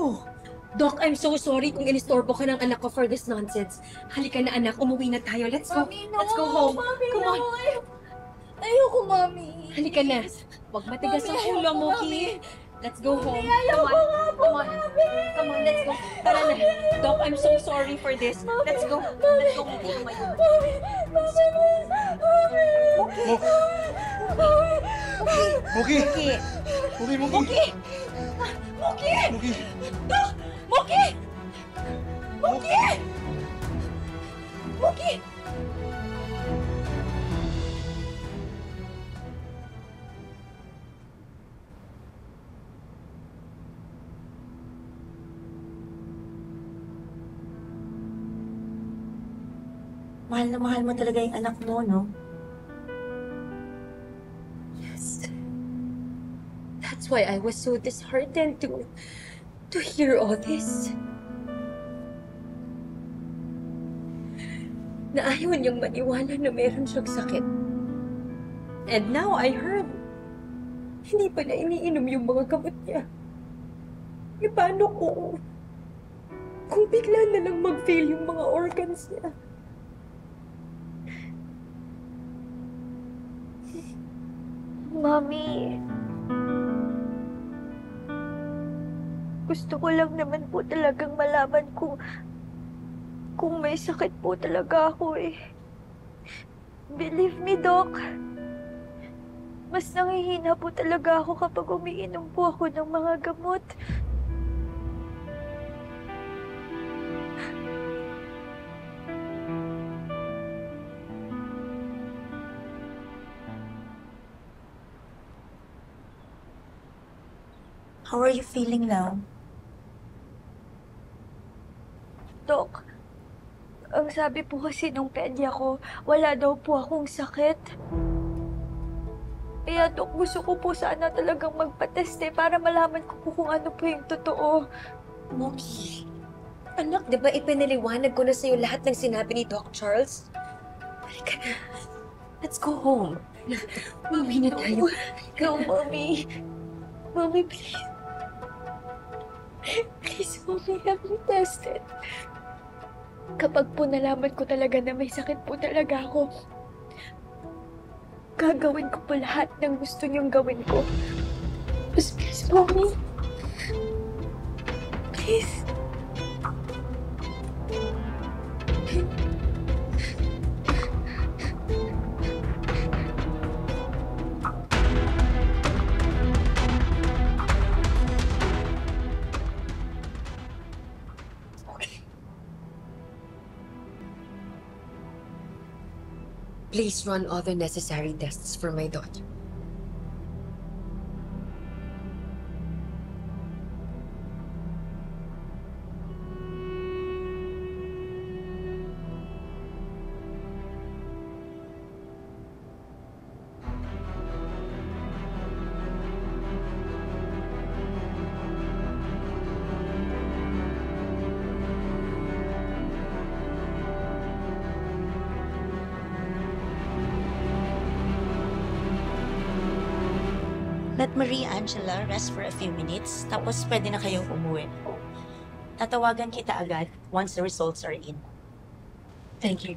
to? Doc, I'm so sorry kung inistorbo ka ng anak ko for this nonsense. Halika na anak, umuwi na tayo. Let's go. Mami, no! Let's go home. Mami, Come no! on. Ayoko, Mami. Halika na. Huwag matigas ang Mami, ulo mo, ayoko, Ki. Mami. Let's go home. Mami, ayoko Come on. nga po, Come on. Mami. Come on, let's go. Tara na. Doc, I'm so sorry for this. Let's go. Let's go. Mami, tumayo. Mami, Mami, Mami. Muki! Muki. Muki! Muki! Muki. Muki. Muki! Doc! Muki! Muki! Muki! Mahal na mahal mo talaga yung anak mo, no? Yes. That's why I was so disheartened to hear all this. Na ayaw niyang maniwala na meron siyang sakit. And now I heard, hindi pala iniinom yung mga gamot niya. E paano kung bigla na lang mag-fail yung mga organs niya? Mami, gusto ko lang naman po talagang malaman kung may sakit po talaga ako eh. Believe me, Doc. Mas nangihina po talaga ako kapag umiinom po ako ng mga gamot. How are you feeling now? Doc, ang sabi po kasi nung pedya ko, wala daw po akong sakit. Kaya, Doc, gusto ko po sana talagang magpateste para malaman ko po kung ano po yung totoo. Muki, anak, di ba ipinaliwanag ko na sa'yo lahat ng sinabi ni Doc Charles? Halika na. Let's go home. Umuwi na tayo. No, Mommy. Mommy, please. Please, Mommy, have me tested. Kapag po nalaman ko talaga na may sakit po talaga ako, gagawin ko po lahat ng gusto niyong gawin ko. Please, Mommy. Please. Please run all the necessary tests for my daughter. Let Maria Angela rest for a few minutes, tapos pwede na kayong umuwi. Tatawagan kita agad once the results are in. Thank you.